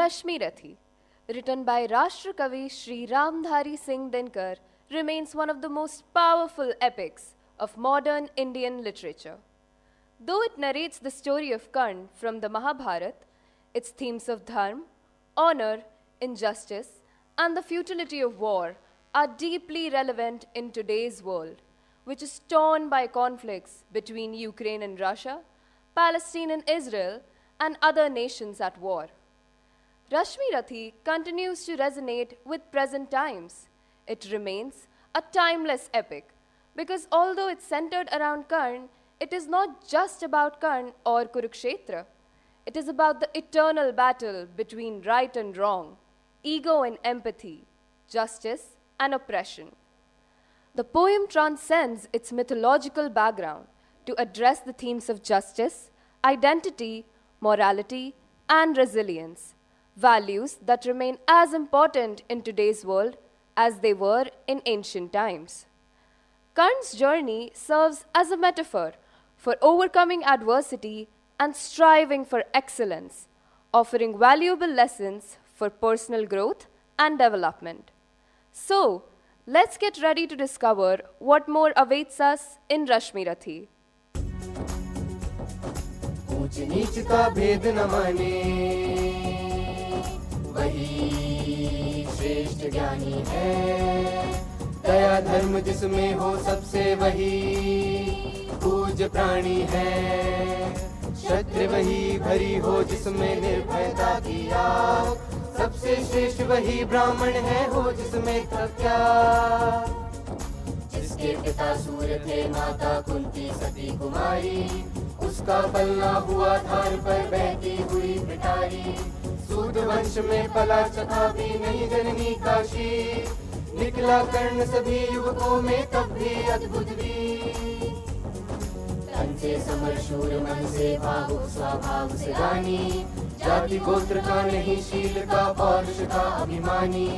Rashmirathi, written by Rashtrakavi Sri Ramdhari Singh Dinkar, remains one of the most powerful epics of modern Indian literature. Though it narrates the story of Karna from the Mahabharata, its themes of dharma, honor, injustice, and the futility of war are deeply relevant in today's world, which is torn by conflicts between Ukraine and Russia, Palestine and Israel, and other nations at war. Rashmirathi continues to resonate with present times. It remains a timeless epic because although it's centered around Karna, it is not just about Karna or Kurukshetra. It is about the eternal battle between right and wrong, ego and empathy, justice and oppression. The poem transcends its mythological background to address the themes of justice, identity, morality, and resilience, values that remain as important in today's world as they were in ancient times. Karna's journey serves as a metaphor for overcoming adversity and striving for excellence, offering valuable lessons for personal growth and development. So, let's get ready to discover what more awaits us in Rashmirathi. ऊंच नीच का भेद न माने, वही श्रेष्ठ ज्ञानी है। दया धर्म जिसमें हो सबसे वही पूज्य प्राणी है। क्षत्रिय वही भरी हो जिसमें निर्भयता की आग, सबसे श्रेष्ठ वही ब्राह्मण है हो जिसमें तपस्या। जिसके पिता सूर्य थे माता कुंती सती कुमारी, उसका पलना हुआ धार पर बहती हुई पिटारी। सूद वंश में पला चखा भी नहीं जननी काशी, निकला कर्ण सभी युवकों में तब भी अद्भुत वीर। तन से समर शूर मन से भावुक स्वभाव से दानी, जाति गोत्र का नहीं शील का पौरुष का अभिमानी।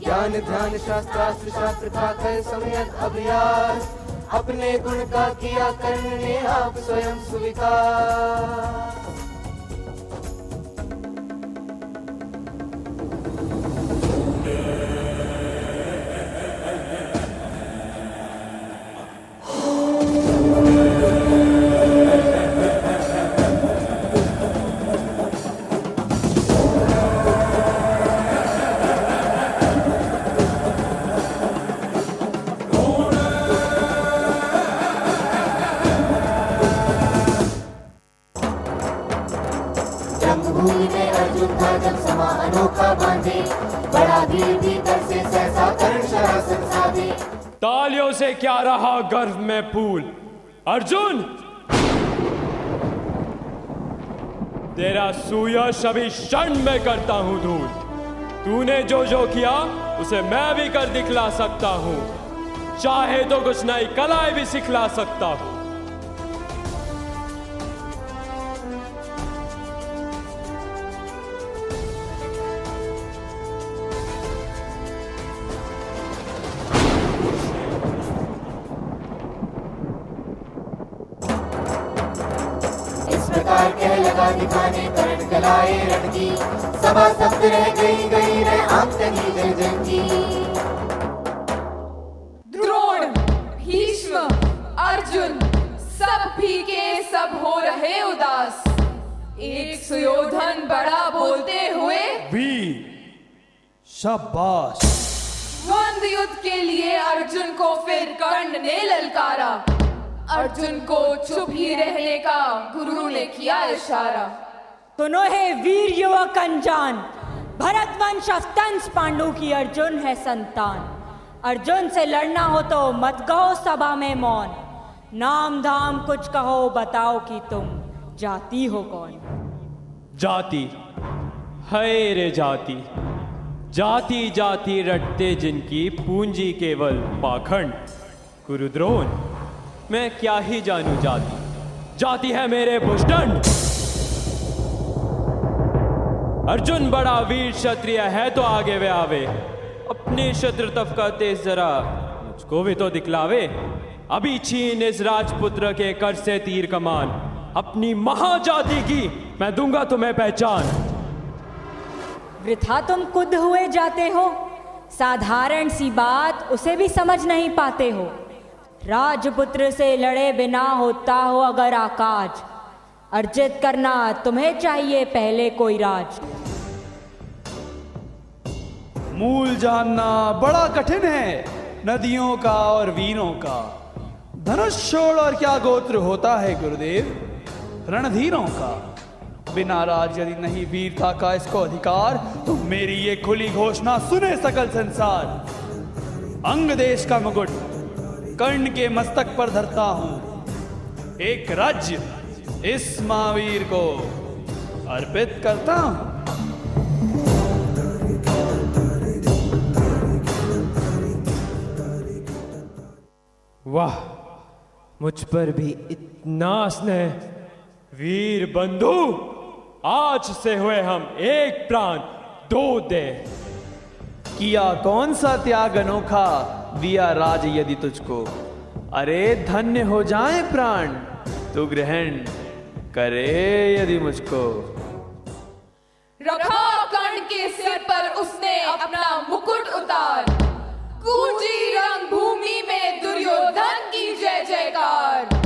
ज्ञान ध्यान शास्त्रास्त्र शास्त्र का कर सम्यक अभ्यास, अपने गुण का किया कर्ण ने आप स्वयं स्वीकार। तालियों से क्या रहा गर्व में फूल। अर्जुन, तेरा सुयश अभी क्षण में करता हूं धूल। तूने जो जो किया उसे मैं भी कर दिखला सकता हूं, चाहे तो कुछ नई कलाएं भी सिखला सकता हूं। कह लगा दिखाने कर्ण कलाए रण की, सभा शब्द रह गई रह आंख तनी जल जल की। द्रोण, भीष्म, अर्जुन सब फीके सब हो रहे उदास। एक सुयोधन बड़ा बोलते हुए वीर शाबाश। द्वंद्व युद्ध के लिए अर्जुन को फिर कर्ण ने ललकारा। अर्जुन को चुप ही रहने का गुरु ने किया इशारा। सुनो हे वीर युवक अनजान, भरतवंश स्तंस पांडु की अर्जुन है संतान। अर्जुन से लड़ना हो तो मत कहो सभा में मौन, नाम धाम कुछ कहो बताओ कि तुम जाति हो कौन। जाति है रे जाति, जाति जाति रटते जिनकी पूंजी केवल पाखंड। कुरुद्रोण, मैं क्या ही जानू जाति, जाति है मेरे भुजदंड। अर्जुन बड़ा वीर क्षत्रिय है तो आगे वे आवे, अपने शत्रुत्व का तेज जरा मुझको भी तो दिखलावे। अभी छीन इस राजपुत्र के कर से तीर कमान, अपनी महाजाति की मैं दूंगा तुम्हें पहचान। वृथा तुम कुद्ध हुए जाते हो, साधारण सी बात उसे भी समझ नहीं पाते हो। राजपुत्र से लड़े बिना होता हो अगर आकाज, अर्जित करना तुम्हें चाहिए पहले कोई राज। मूल जानना बड़ा कठिन है नदियों का और वीरों का। धनुष छोड़ और क्या गोत्र होता है गुरुदेव रणधीरों का। बिना राज यदि नहीं वीरता का इसको अधिकार, तो मेरी ये खुली घोषणा सुने सकल संसार। अंग देश का मुकुट कर्ण के मस्तक पर धरता हूं, एक राज्य इस महावीर को अर्पित करता हूं। वाह, मुझ पर भी इतना स्नेह। वीर बंधु, आज से हुए हम एक प्राण दो दे। किया कौन सा त्याग अनोखा दिया राज यदि तुझको। अरे धन्य हो जाए प्राण तू ग्रहण करे यदि मुझको। रखा कर्ण के सिर पर उसने अपना मुकुट उतार, गूंजी रंग भूमि में दुर्योधन की जय जयकार।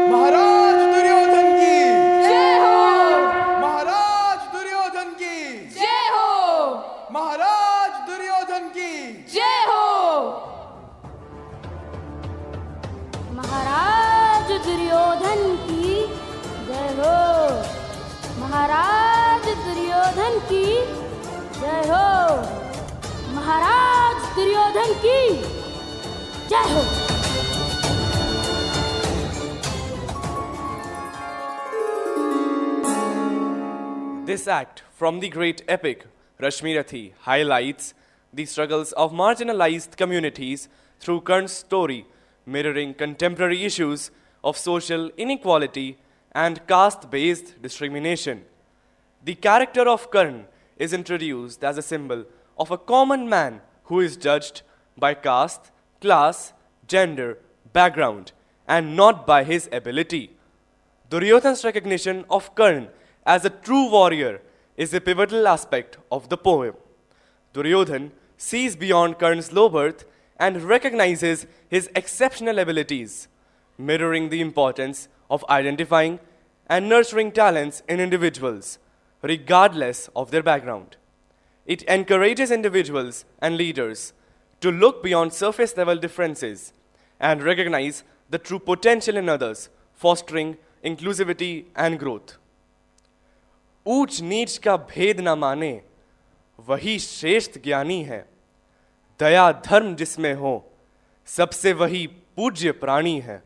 महाराज दुर्योधन की जय हो, महाराज दुर्योधन की जय हो, महाराज दुर्योधन की जय हो। महाराज दुर्योधन की जय हो, महाराज दुर्योधन की जय हो, महाराज दुर्योधन की जय हो। This act from the great epic Rashmirathi highlights the struggles of marginalized communities through Karn's story, mirroring contemporary issues of social inequality and caste-based discrimination. The character of Karn is introduced as a symbol of a common man who is judged by caste, class, gender, background, and not by his ability. Duryodhan's recognition of Karn as a true warrior is a pivotal aspect of the poem. Duryodhan sees beyond Karn's low birth and recognizes his exceptional abilities, mirroring the importance of identifying and nurturing talents in individuals, regardless of their background. It encourages individuals and leaders to look beyond surface level differences and recognize the true potential in others, fostering inclusivity and growth. ऊंच नीच का भेद न माने वही श्रेष्ठ ज्ञानी है, दया धर्म जिसमें हो सबसे वही पूज्य प्राणी है।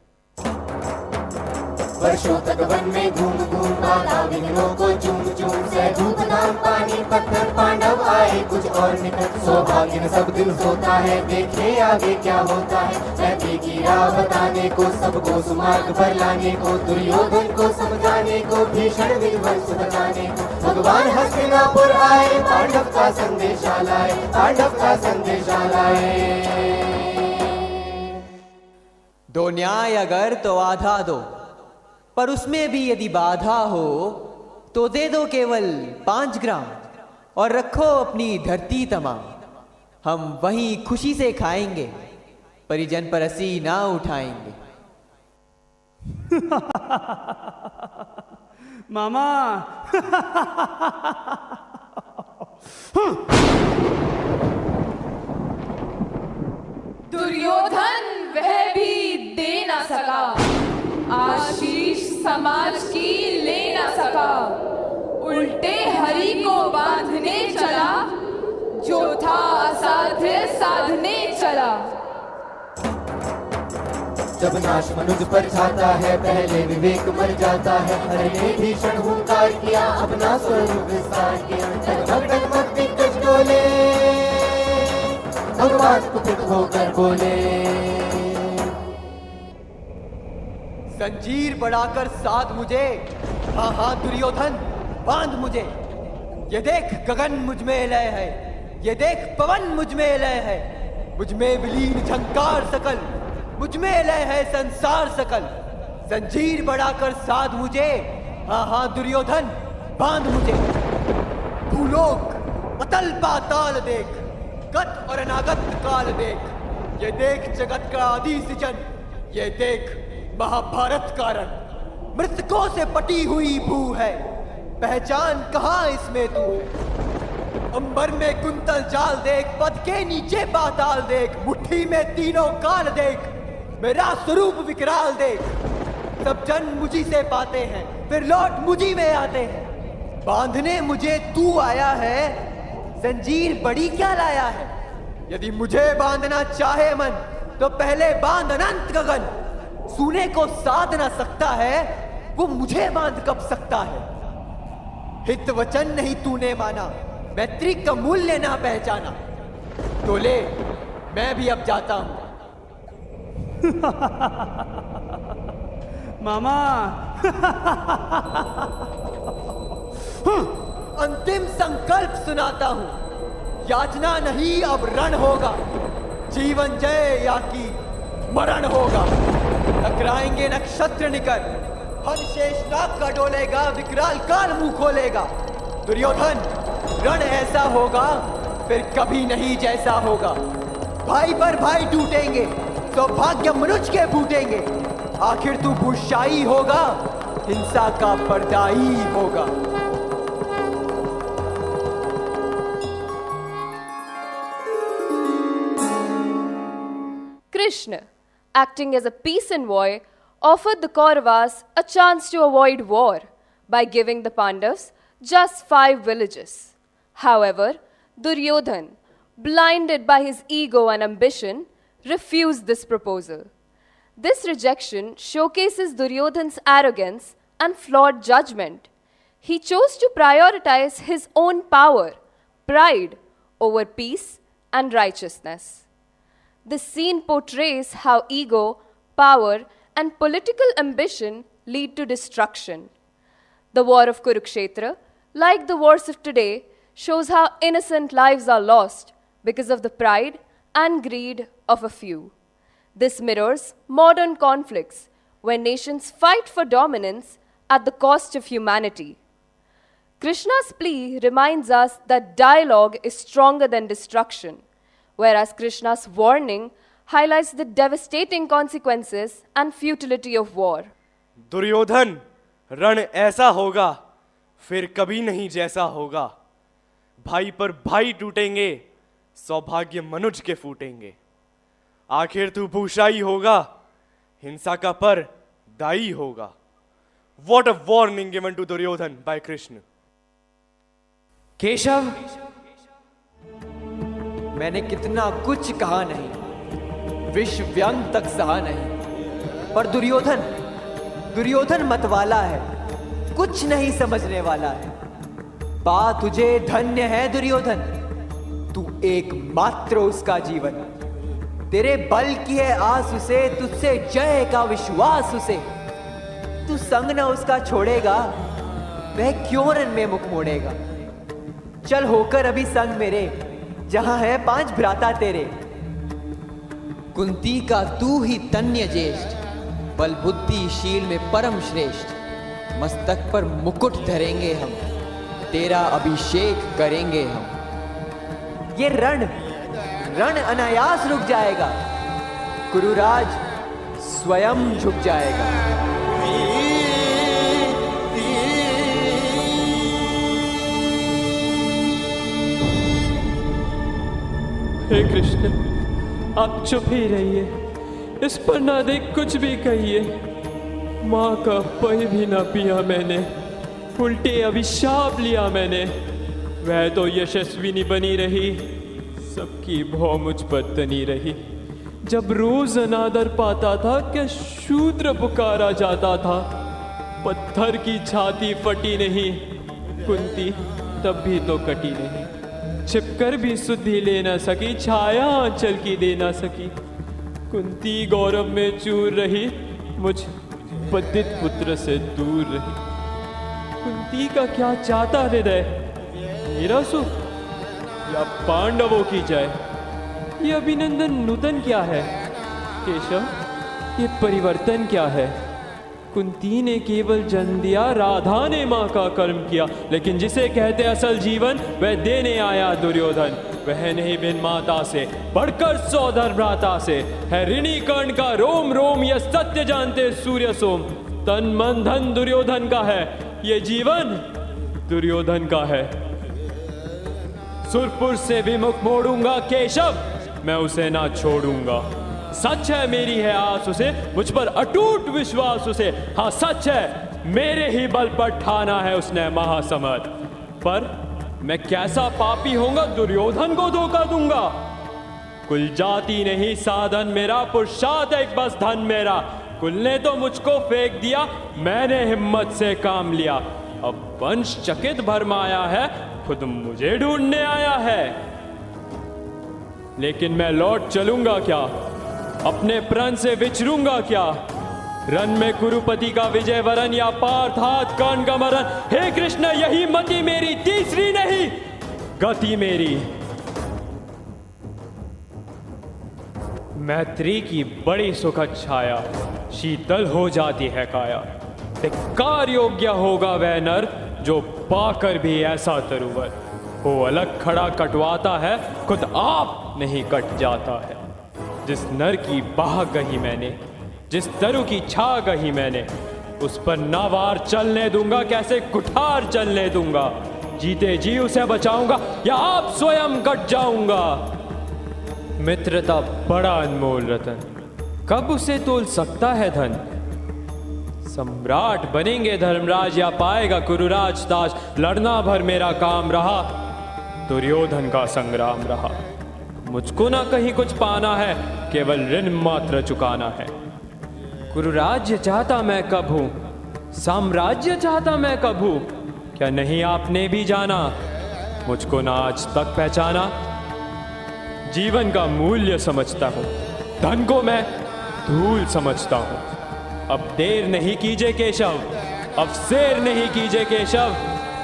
वर्षों तक वन में घूम घूम बाधा विघ्नों को चूम चूम से धूप धाम पानी पत्थर पांडव आए कुछ और निकट। सौभाग्य में सब दिल सोता है देखे आगे क्या होता है। रहती की राह बताने को सबको सुमार्ग पर लाने को, दुर्योधन को समझाने को भीषण विध्वंस बताने को भगवान हस्तिनापुर आए पांडव का संदेशा लाए, पांडव का संदेशा लाए। दो न्याय अगर तो आधा दो, पर उसमें भी यदि बाधा हो तो दे दो केवल 5 ग्राम और रखो अपनी धरती तमाम। हम वहीं खुशी से खाएंगे परिजन पर हंसी ना उठाएंगे। मामा दुर्योधन वह भी दे ना सका, आशीष समाज की ले ना सका। उल्टे हरि को बांधने चला, जो था असाध्य साधने चला। जब नाश मनुज पर छाता है पहले विवेक मर जाता है। हरि ने भीषण हुंकार किया अपना स्वरूप विस्तार किया। डगमग दिग्गज डोले भगवान कुपित होकर बोले। जंजीर बढ़ाकर साध मुझे, हाँ हाँ दुर्योधन बांध मुझे। ये देख गगन मुझ में लय है, ये देख पवन मुझ में लय है। मुझ में विलीन झंकार सकल, मुझ में लय है संसार सकल। जंजीर बढ़ाकर साध मुझे, हाँ हाँ दुर्योधन, बांध मुझे। भूलोक अतल पाताल देख, गत और अनागत काल देख, ये देख जगत का आदि सृजन, ये देख महाभारत का रण। मृतकों से पटी हुई भू है, पहचान कहाँ इसमें तू है। अंबर में कुंतल जाल देख, पद के नीचे पाताल देख, मुट्ठी में तीनों काल देख, मेरा स्वरूप विकराल देख। सब जन मुझी से पाते हैं, फिर लौट मुझी में आते हैं। बांधने मुझे तू आया है, जंजीर बड़ी क्या लाया है। यदि मुझे बांधना चाहे मन, तो पहले बांध अनंत गगन। सूने को साध ना सकता है, वो मुझे बांध कब सकता है। हित वचन नहीं तूने माना, मैत्री का मूल्य ना पहचाना, तो ले मैं भी अब जाता हूं। मामा अंतिम संकल्प सुनाता हूं, याचना नहीं अब रण होगा। जीवन जय या की मरण होगा। टकराएंगे नक्षत्र निकर, हर शेष नाग का डोलेगा, विकराल काल मुंह खोलेगा। दुर्योधन रण ऐसा होगा, फिर कभी नहीं जैसा होगा। भाई पर भाई टूटेंगे, सौभाग्य मनुष्य के फूटेंगे। आखिर तू भूषाई होगा, हिंसा का पर्दाई होगा। Krishna, acting as a peace envoy, offered the Kauravas a chance to avoid war by giving the Pandavas just 5 villages. However, Duryodhan, blinded by his ego and ambition, refused this proposal. This rejection showcases Duryodhan's arrogance and flawed judgment. He chose to prioritize his own power, pride, over peace and righteousness. This scene portrays how ego, power, and political ambition lead to destruction. The war of Kurukshetra, like the wars of today, shows how innocent lives are lost because of the pride and greed of a few. This mirrors modern conflicts when nations fight for dominance at the cost of humanity. Krishna's plea reminds us that dialogue is stronger than destruction, whereas Krishna's warning highlights the devastating consequences and futility of war. Duryodhan, रण ऐसा होगा, फिर कभी नहीं जैसा होगा। भाई पर भाई टूटेंगे, सौभाग्य मनुष्य के फूटेंगे। आखिर तू भूषाई होगा, हिंसा का पर दाई होगा। What a warning given to Duryodhan by Krishna. Keshav, मैंने कितना कुछ कहा नहीं, विष व्यंग तक सहा नहीं, पर दुर्योधन मतवाला है, कुछ नहीं समझने वाला है। पा तुझे धन्य है दुर्योधन, तू एकमात्र उसका जीवन। तेरे बल की है आस उसे, तुझसे जय का विश्वास उसे। तू संग न उसका छोड़ेगा, वह क्यों रण में मुख मोड़ेगा। चल होकर अभी संग मेरे, जहां है 5 भ्राता तेरे। कुंती का तू ही तन्य ज्येष्ठ, बल बुद्धि शील में परम श्रेष्ठ। मस्तक पर मुकुट धरेंगे हम, तेरा अभिषेक करेंगे हम। ये रण अनायास रुक जाएगा, कुरुराज स्वयं झुक जाएगा। हे कृष्ण, आप चुप ही रहिए, इस पर ना देख कुछ भी कहिए। माँ का पै भी ना पिया मैंने, उल्टे अभिशाप लिया मैंने। वह तो यशस्विनी बनी रही, सबकी भौ मुझ पर तनी रही। जब रोज अनादर पाता था, क्या शूद्र पुकारा जाता था। पत्थर की छाती फटी नहीं, कुंती तब भी तो कटी नहीं। छिपकर भी सुधि ले न सकी, छाया आंचल की दे न सकी। कुंती गौरव में चूर रही, मुझ बद्धित पुत्र से दूर रही। कुंती का क्या चाहता हृदय, मेरा सुख या पांडवों की जय। ये अभिनंदन नूतन क्या है केशव, ये परिवर्तन क्या है। कुंती ने केवल जन्म दिया, राधा ने माँ का कर्म किया, लेकिन जिसे कहते असल जीवन वह देने आया दुर्योधन। वह नहीं बिन माता से बढ़कर सौधर भ्राता से, है ऋणी कर्ण का रोम रोम, यह सत्य जानते सूर्य सोम। तन मन धन दुर्योधन का है, ये जीवन दुर्योधन का है। सुरपुर से विमुख मोड़ूंगा केशव, मैं उसे ना छोड़ूंगा। सच है मेरी है आस उसे, मुझ पर अटूट विश्वास उसे। हाँ सच है मेरे ही बल पर ठाना है उसने महासमर। पर मैं कैसा पापी होऊंगा, दुर्योधन को धोखा दूंगा। कुल जाति नहीं साधन मेरा, पुरुषार्थ एक बस धन मेरा। कुल ने तो मुझको फेंक दिया, मैंने हिम्मत से काम लिया। अब वंश चकित भरमाया है, खुद मुझे ढूंढने आया है। लेकिन मैं लौट चलूंगा क्या, अपने प्रण से विचरूंगा क्या। रन में कुरुपति का विजय वरन, या पार्थात कर्ण का मरण। हे कृष्ण यही मति मेरी, तीसरी नहीं गति मेरी। मैत्री की बड़ी सुखद छाया, शीतल हो जाती है काया। धिक्कार योग्य होगा वह नर, जो पाकर भी ऐसा तरुवर हो। अलग खड़ा कटवाता है, खुद आप नहीं कट जाता है। जिस नर की बाह गही मैंने, जिस तरु की छा गही मैंने, उस पर ना वार चलने दूंगा, कैसे कुठार चलने दूंगा। जीते जी उसे बचाऊंगा, या आप स्वयं कट जाऊंगा। मित्रता बड़ा अनमोल रतन, कब उसे तोल सकता है धन। सम्राट बनेंगे धर्मराज, या पाएगा कुरुराज ताज। लड़ना भर मेरा काम रहा, दुर्योधन का संग्राम रहा। मुझको ना कहीं कुछ पाना है, केवल ऋण मात्र चुकाना है। कुरुराज्य चाहता मैं कब हूं, साम्राज्य चाहता मैं कब हूं। क्या नहीं आपने भी जाना, मुझको ना आज तक पहचाना। जीवन का मूल्य समझता हूं, धन को मैं धूल समझता हूं। अब देर नहीं कीजिए केशव, अब शेर नहीं कीजिए केशव।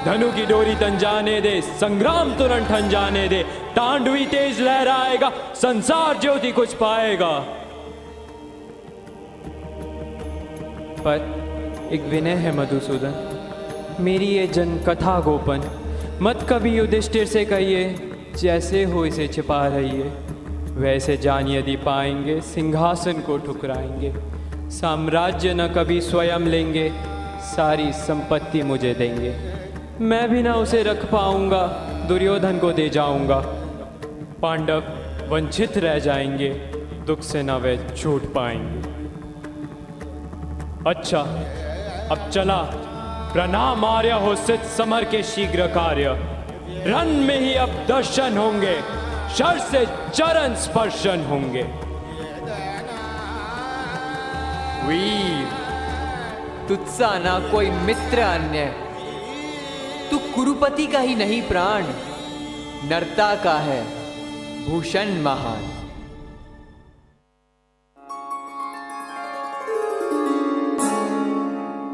धनु की डोरी तन जाने दे, संग्राम तुरंत ठन जाने दे। तांडवी तेज लहराएगा, संसार ज्योति कुछ पाएगा। पर एक विनय है मधुसूदन, मेरी ये जन कथा गोपन मत कभी युधिष्ठिर से कहिए। जैसे हो इसे छिपा रहिए, वैसे जान यदि पाएंगे सिंहासन को ठुकराएंगे। साम्राज्य न कभी स्वयं लेंगे, सारी संपत्ति मुझे देंगे। मैं भी ना उसे रख पाऊंगा, दुर्योधन को दे जाऊंगा। पांडव वंचित रह जाएंगे, दुख से न वे छूट पाएंगे। अच्छा अब चला, प्रणाम आर्य हो सिद्ध समर के शीघ्र कार्य। रन में ही अब दर्शन होंगे, शर से चरण स्पर्शन होंगे। वीर तुझसा ना कोई मित्र अन्य, तू कुरुपति का ही नहीं प्राण, नरता का है भूषण महान।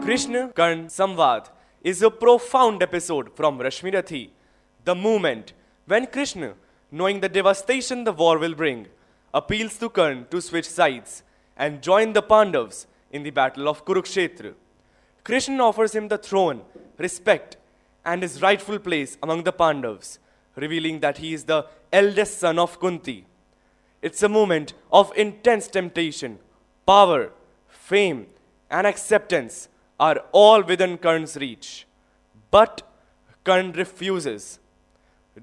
Krishna Karn Samvad is a profound episode from Rashmirathi, the moment when Krishna, knowing the devastation the war will bring, appeals to Karn to switch sides and join the Pandavas in the battle of Kurukshetra. Krishna offers him the throne, respect, and his rightful place among the Pandavas, revealing that he is the eldest son of Kunti. It's a moment of intense temptation. Power, fame, and acceptance are all within Karn's reach. But Karn refuses.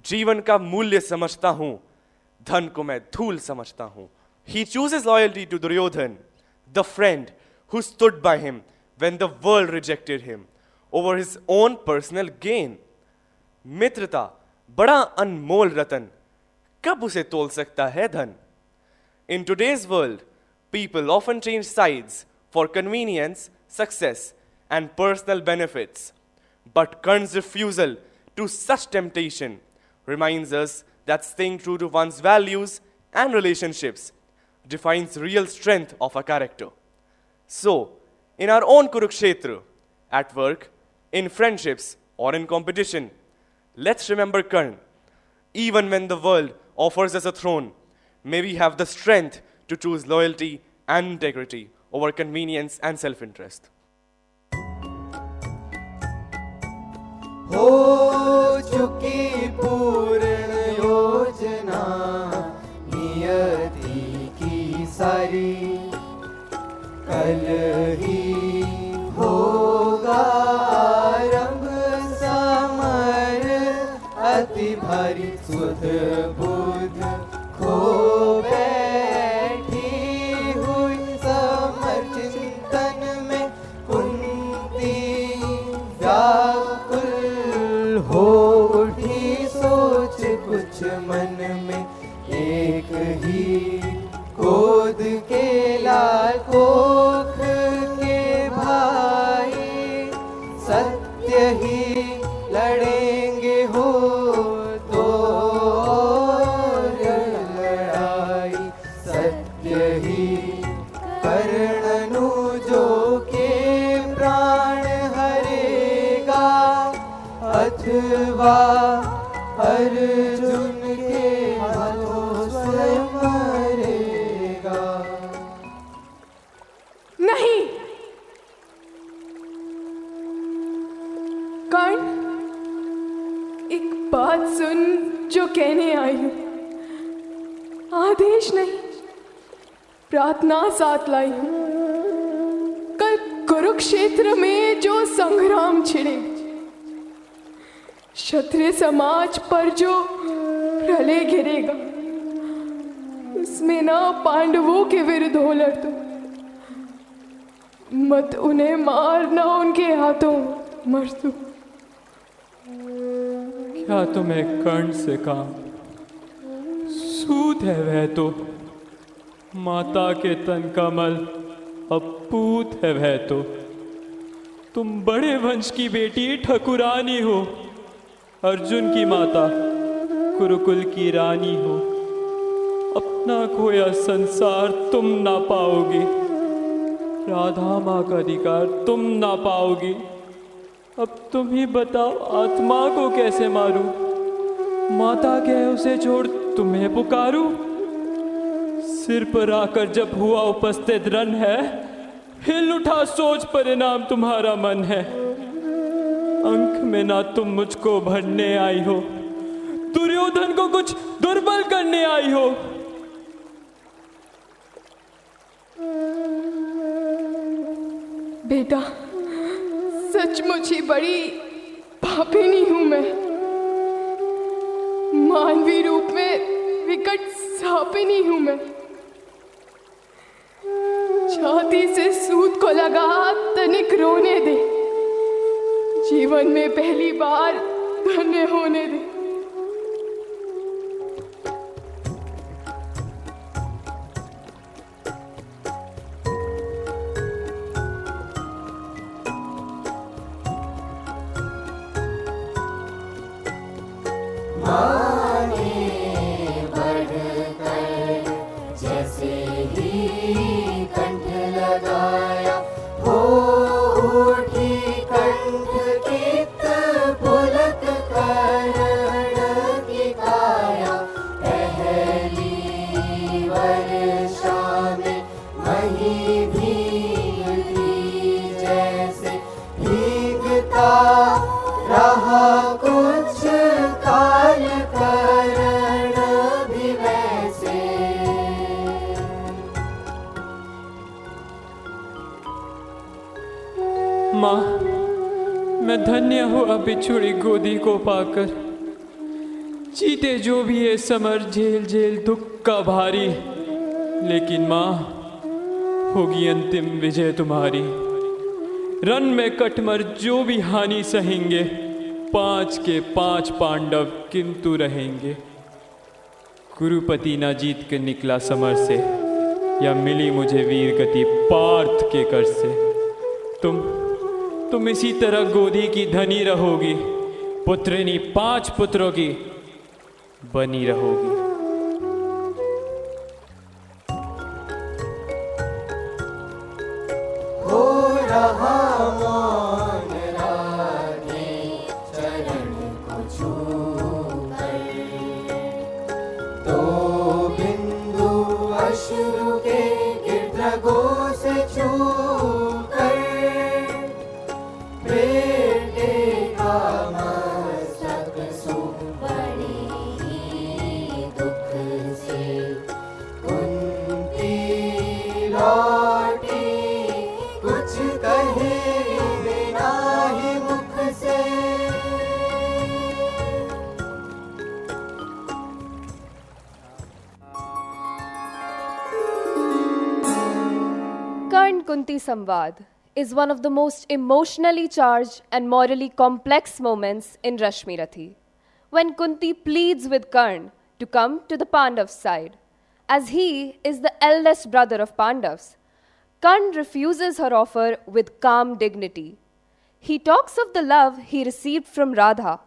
जीवन का मूल्य समझता हूं, धन को मैं धूल समझता हूं. He chooses loyalty to Duryodhan, the friend who stood by him when the world rejected him, over his own personal gain. मित्रता बड़ा अनमोल रतन, कब उसे तोल सकता है धन? In today's world, people often change sides for convenience, success, and personal benefits. But Karn's refusal to such temptation reminds us that staying true to one's values and relationships defines real strength of a character. So, in our own Kurukshetra, at work, in friendships, or in competition, let's remember Karn. Even when the world offers us a throne, may we have the strength to choose loyalty and integrity over convenience and self-interest. हो चुकी पूर्ण योजना नियति की सारी, कल ही होगा आरंभ समर अति भारी। सुध बुध खो बैठी हुई समर चिंतन में कुंती व्याकुल हो उठी सोच कुछ मन में। एक ही गोद के लाल कोख के भाई सत्य ही लड़ेंगे हो तो लड़ाई। सत्य ही कर्णनुजो के प्राण हरेगा अथवा अर्जुन के हाथों स्वयं मरेगा। नहीं, कर्ण, एक बात सुन जो कहने आई हूं। आदेश नहीं, प्रार्थना साथ लाई हूं। कल कुरुक्षेत्र में जो संग्राम छिड़े, क्षत्रिय समाज पर जो प्रलय गिरेगा, उसमें ना पांडवों के विरुद्ध हो लड़ दो, मत उन्हें मार, ना उनके हाथों मर दो। क्या तुम्हें कर्ण से काम? सूत है वह तो, माता के तन का मल अपूत है वह तो। तुम बड़े वंश की बेटी ठकुरानी हो, अर्जुन की माता कुरुकुल की रानी हो। अपना खोया संसार तुम ना पाओगी, राधा माँ का अधिकार तुम ना पाओगी। अब तुम ही बताओ, आत्मा को कैसे मारूं? माता कहे उसे छोड़ तुम्हें पुकारूं? सिर पर आकर जब हुआ उपस्थित रण है, हिल उठा सोच परिणाम तुम्हारा मन है। अंक में ना तुम मुझको भरने आई हो, दुर्योधन को कुछ दुर्बल करने आई हो। बेटा, सचमुच ही बड़ी पापिनी हूं मैं। मानवी रूप में विकट सापिनी हूं मैं। छाती से सूत को लगा तनिक रोने दे, जीवन में पहली बार धन्य होने दे। माँ, मैं धन्य हुआ बिछुड़ी गोदी को पाकर। जीते जो भी है समर झेल झेल दुख का भारी, लेकिन माँ होगी अंतिम विजय तुम्हारी। रण में कटमर जो भी हानि सहेंगे, 5 के 5 पांडव किंतु रहेंगे। कुरुपति ना जीत कर निकला समर से, या मिली मुझे वीर गति पार्थ के कर से। तुम इसी तरह गोदी की धनी रहोगी, पुत्रिनी 5 पुत्रों की बनी रहोगी। हो रहा मौन राधे चरण को छूकर, 2 बिंदु अश्रु के गिरधगों से छूकर बेटे का मन Kunti Samvad is one of the most emotionally charged and morally complex moments in Rashmirathi, when Kunti pleads with Karna to come to the Pandavs' side, as he is the eldest brother of Pandavs. Karna refuses her offer with calm dignity. He talks of the love he received from Radha,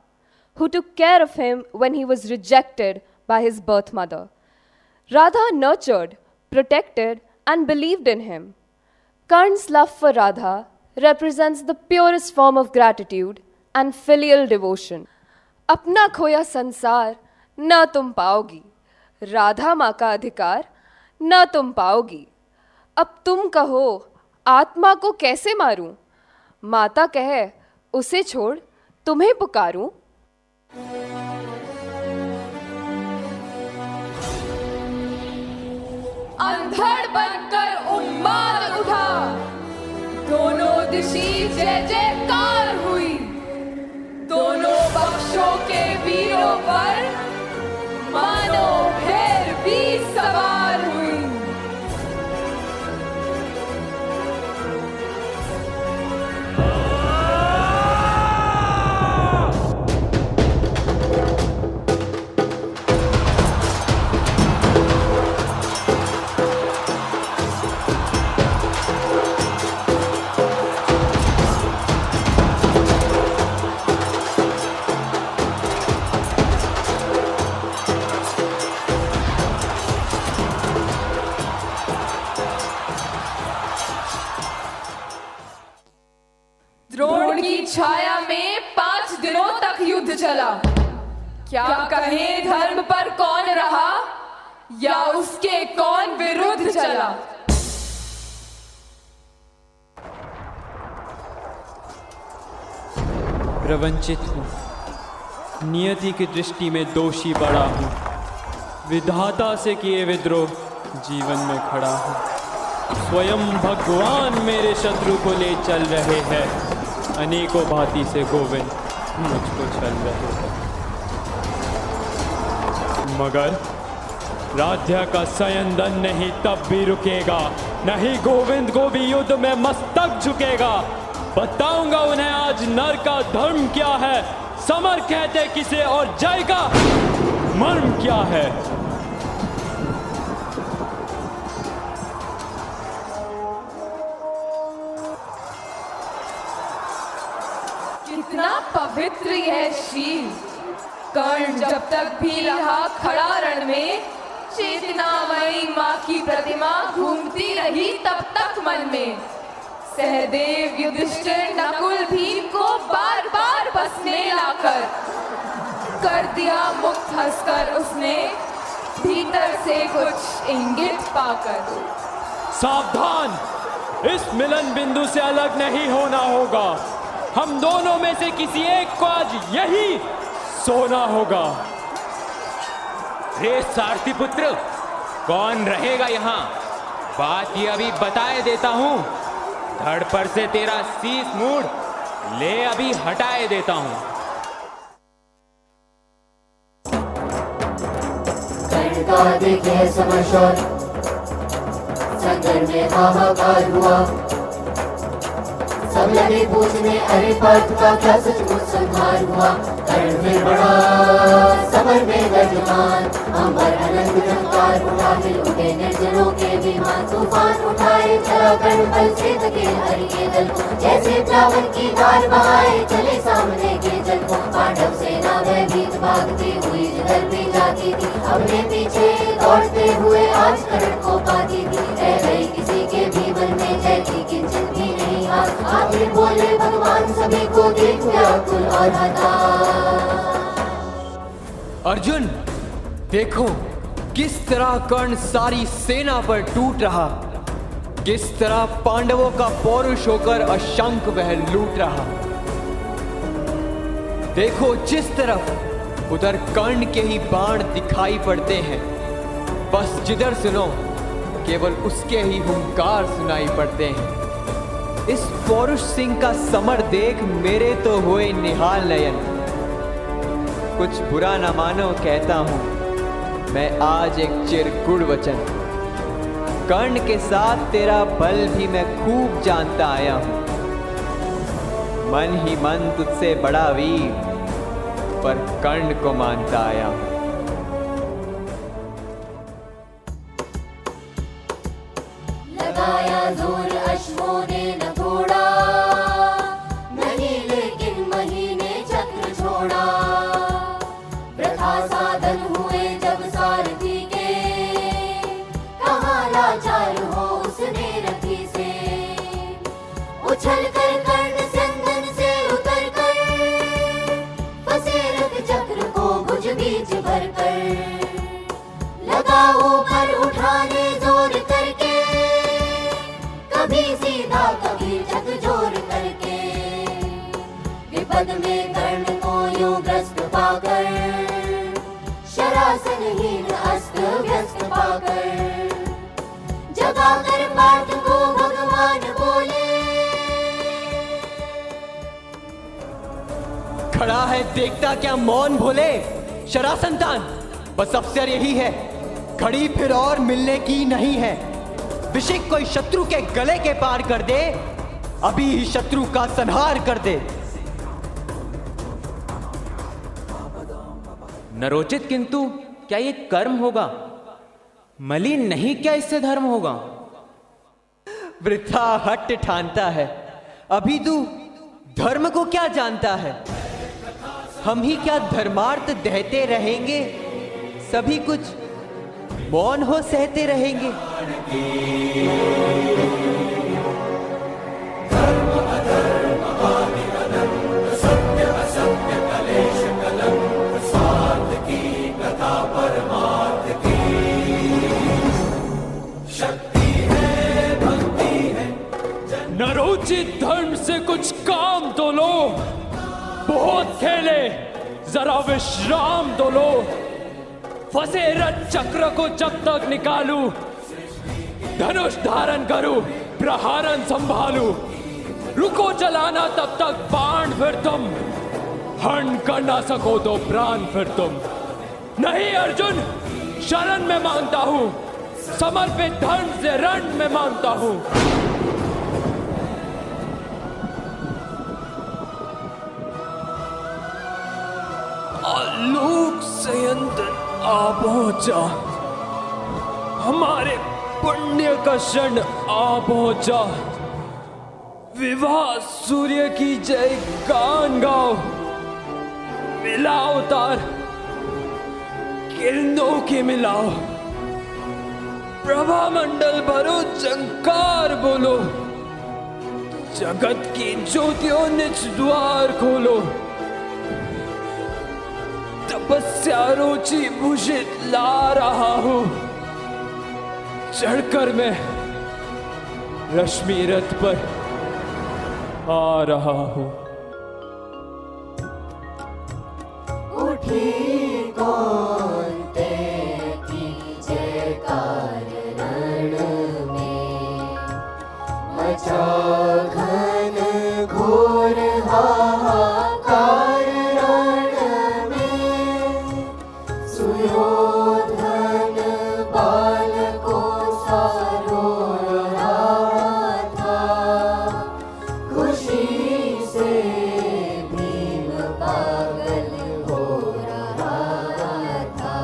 who took care of him when he was rejected by his birth mother. Radha nurtured, protected, and believed in him. Karna's love for Radha represents the purest form of gratitude and filial devotion. अपना खोया संसार न तुम पाओगी, राधा माँ का अधिकार न तुम पाओगी. अब तुम कहो आत्मा को कैसे मारूं, माता कहे उसे छोड़ तुम्हें पुकारूं. अंधड़ बनकर उम्माद उठा, दोनों दिशी जय जयकार हुई. दोनों पक्षों के वीरों पर मानो भैरवी सवार हुई. द्रोण की छाया में 5 दिनों तक युद्ध चला. क्या कहें धर्म पर कौन रहा या उसके कौन विरुद्ध चला. प्रवंचित हूँ, नियति की दृष्टि में दोषी बड़ा हूँ. विधाता से किए विद्रोह जीवन में खड़ा हूँ. स्वयं भगवान मेरे शत्रु को ले चल रहे हैं. अनेकों भांति से गोविंद मुझको छल रहे हैं. मगर राध्या का संयंदन नहीं तब भी रुकेगा. नहीं गोविंद को भी युद्ध में मस्तक झुकेगा. बताऊंगा उन्हें आज नर का धर्म क्या है, समर कहते किसे और जय का मर्म क्या है. कितना पवित्र यह शील. कर्ण जब तक भी रहा खड़ा रण में, चेतनामयी माँ की प्रतिमा घूमती रही तब तक मन में. सहदेव युधिष्ठिर नकुल भीम को बार बार बसने लाकर कर दिया मुक्त हंसकर उसने, भीतर से कुछ इंगित पाकर. सावधान, इस मिलन बिंदु से अलग नहीं होना होगा. हम दोनों में से किसी एक को आज यही सोना होगा. रे सारथी पुत्र, कौन रहेगा यहाँ? बात ये अभी बताए देता हूँ. धड़ पर से तेरा शीस मूड ले अभी हटाए देता हूँ. कर्ण का देखे समर्शन, संकट में हाहाकार हुआ. सब लगे पूछने अरे पार्थ का क्या सचमुच संहार हुआ. कर्ण फिर बड़ा समर में गजमान, अंबर अनंत झंकार उठा. मिल उठे निर्जनों के विमान, तूफान उठाए चला कर्ण बल से थके हरि के दल को. जैसे प्लावन की धार बहाए चले सामने के जल को. पांडव सेना भयभीत भागती हुई जिधर भी जाती थी, अपने पीछे दौड़ते हुए आज कर्ण को पाती थी. रह गई किसी के भी मन में जय की किंचित भी नहीं हाथ. आखिर बोले भगवान सभी को देख व्याकुल और हताश. अर्जुन देखो किस तरह कर्ण सारी सेना पर टूट रहा. किस तरह पांडवों का पौरुष होकर अशंख वह लूट रहा. देखो जिस तरफ उधर कर्ण के ही बाण दिखाई पड़ते हैं. बस जिधर सुनो केवल उसके ही हुंकार सुनाई पड़ते हैं. इस पौरुष सिंह का समर देख मेरे तो हुए निहाल नयन. कुछ बुरा न मानो कहता हूं मैं आज एक चिरकुट वचन. कर्ण के साथ तेरा बल भी मैं खूब जानता आया हूं। मन ही मन तुझसे बड़ा वीर, पर कर्ण को मानता आया हूं। लगाया जोर अश्वों ने न थोड़ा, नहीं लेकिन महीने चक्र छोड़ा। प्रथा साधन हुए जब सारथी के, कहाँ लाचार हो उसने रथी से। उछल कर कर्ण स्यंदन से उतर कर, फंसे रथ चक्र को भुज बीच भर कर। लगा ऊपर उठाने जोर करके, कभी सीधा कभी झकझोर करके। विपद में कर्ण को यूं ग्रस्त पाकर, शरासनहीन अस्त व्यस्त पाकर। जगाकर पार्थ को भगवान बोले, खड़ा है देखता क्या मौन भोले। शरासंतान बस अवसर यही है, घड़ी फिर और मिलने की नहीं है। विषिक कोई शत्रु के गले के पार कर दे, अभी ही शत्रु का संहार कर दे। नरोचित किंतु क्या ये कर्म होगा? मलिन नहीं क्या इससे धर्म होगा? वृथा हट ठानता है, अभी तू धर्म को क्या जानता है? हम ही क्या धर्मार्थ दहते रहेंगे, सभी कुछ मौन हो सहते रहेंगे। सत्य असत्य कलेश कलंक, स्वार्थ की कथा परमार्थ की। शक्ति है भक्ति है। नरोचित धर्म से कुछ काम तो लो, बहुत खेले जरा विश्राम तो लो। फंसे रथ चक्र को जब तक निकालू, धनुष धारण करूं, प्रहारन संभालू। रुको चलाना तब तक बाण फिर तुम, हरण कर ना सको तो प्राण फिर तुम। नहीं अर्जुन शरण में मांगता हूं, समर्पित धर्म से रण में मांगता हूं। आलोक संयंत्र आ पहुंचा, हमारे पुण्य का क्षण आ पहुंचा। विवाह सूर्य की जय गान गाओ, मिला उतार किरणों की मिलाओ। प्रभा मंडल भरो जंकार बोलो, जगत की ज्योतियों निज द्वार खोलो। तपस्या रुचि भूषित ला रहा हूं, चढ़कर मैं रश्मि रथ पर आ रहा हूं। उठी कौनते की जयकार रण में, मचा घन घोर हाहाकार रण में। सुयोधन बाल को सारो रहा था, खुशी से भीम पागल हो रहा था।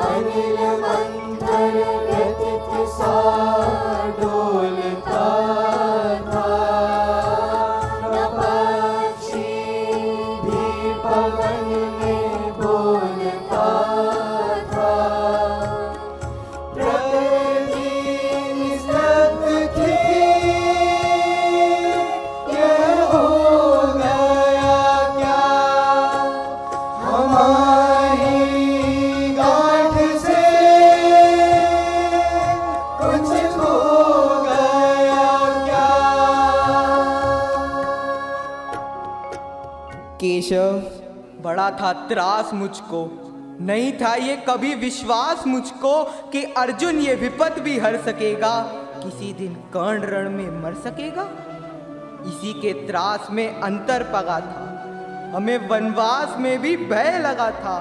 अनिल मंथर व्यथित सा डोलता था, न पक्षी भी पवन में बोलता था। प्रकृति निस्तब्ध थी, यह हो गया क्या हमारी गांठ से, कुछ हो गया क्या। केशव बड़ा था त्रास मुझको, नहीं था ये कभी विश्वास मुझको कि अर्जुन ये विपद भी हर सकेगा, किसी दिन कर्ण रण में मर सकेगा। इसी के त्रास में अंतर पगा था, हमें वनवास में भी भय लगा था।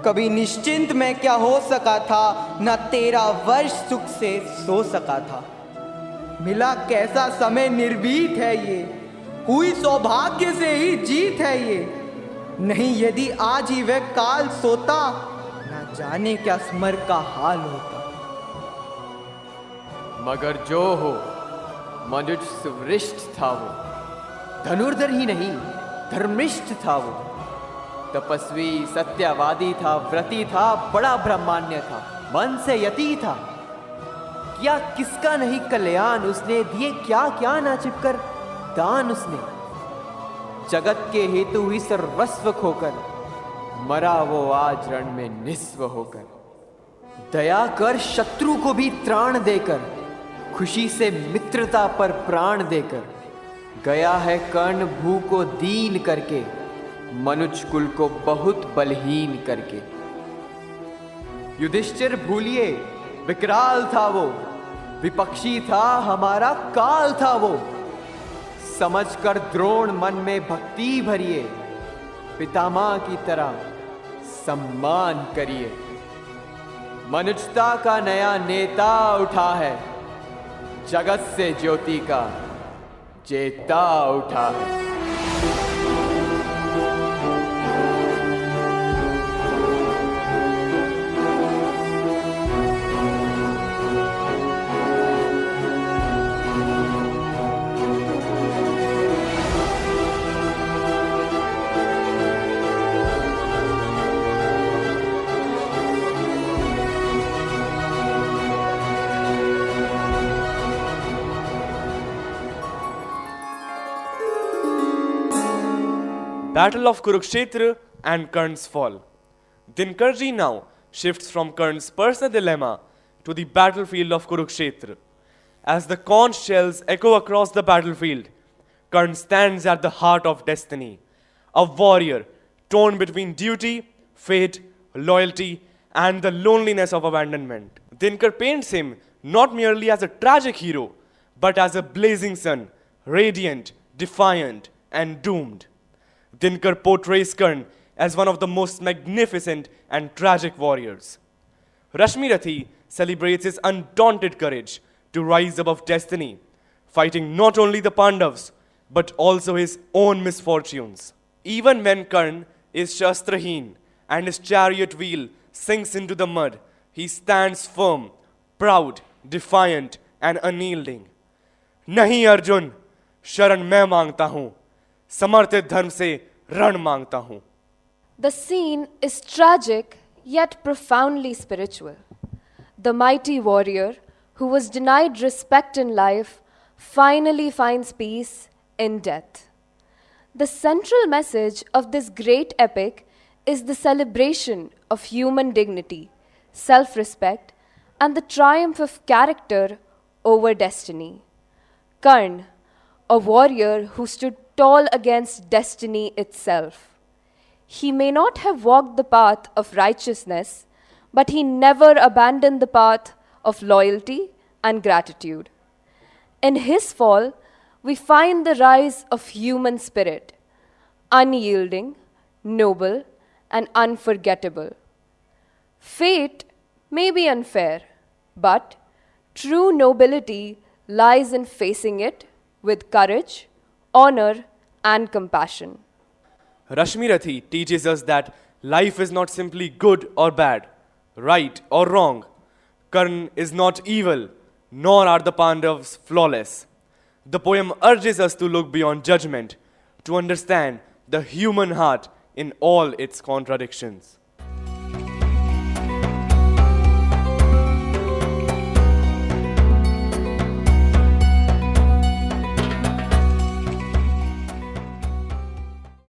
कभी निश्चिंत में क्या हो सका था, न 13 वर्ष सुख से सो सका था। मिला कैसा समय निर्भीत है ये, हुई सौभाग्य से ही जीत है ये। नहीं यदि आज ही वह काल सोता, न जाने क्या स्मर का हाल होता। मगर जो हो, मनुज सुवृष्ट था वो, धनुर्धर ही नहीं धर्मिष्ठ था वो। तपस्वी सत्यवादी था, व्रती था, बड़ा ब्रह्मान्य था, मन से यति था। क्या किसका नहीं कल्याण उसने, दिए क्या क्या ना छिपकर दान उसने। जगत के हेतु ही सर्वस्व खोकर, मरा वो आज रण में निस्व होकर। दया कर शत्रु को भी त्राण देकर, खुशी से मित्रता पर प्राण देकर। गया है कर्ण भू को दीन करके, मनुज कुल को बहुत बलहीन करके। युधिष्ठिर भूलिए विकराल था वो, विपक्षी था हमारा काल था वो। समझकर द्रोण मन में भक्ति भरिए, पितामह की तरह सम्मान करिए। मनुजता का नया नेता उठा है, जगत से ज्योति का चेता उठा है। Battle of Kurukshetra and Karn's fall. Dinkarji now shifts from Karn's personal dilemma to the battlefield of Kurukshetra. As the conch shells echo across the battlefield, Karn stands at the heart of destiny, a warrior torn between duty, fate, loyalty, and the loneliness of abandonment. Dinkar paints him not merely as a tragic hero, but as a blazing sun, radiant, defiant, and doomed. Dinkar portrays Karn as one of the most magnificent and tragic warriors. Rashmirathi celebrates his undaunted courage to rise above destiny, fighting not only the Pandavas, but also his own misfortunes. Even when Karn is shastrahin and his chariot wheel sinks into the mud, he stands firm, proud, defiant, and unyielding. Nahi Arjun, sharan main mangta hoon. समर्थित धर्म से रण मांगता हूं. The scene is tragic yet profoundly spiritual. The mighty warrior who was denied respect in life finally finds peace in death. The central message of this great epic is the celebration of human dignity, self-respect, and the triumph of character over destiny. Karn, a warrior who stood tall against destiny itself. He may not have walked the path of righteousness, but he never abandoned the path of loyalty and gratitude. In his fall, we find the rise of human spirit, unyielding, noble, and unforgettable. Fate may be unfair, but true nobility lies in facing it with courage, honor, and compassion. Rashmirathi teaches us that life is not simply good or bad, right or wrong. Karn is not evil, nor are the Pandavas flawless. The poem urges us to look beyond judgment, to understand the human heart in all its contradictions.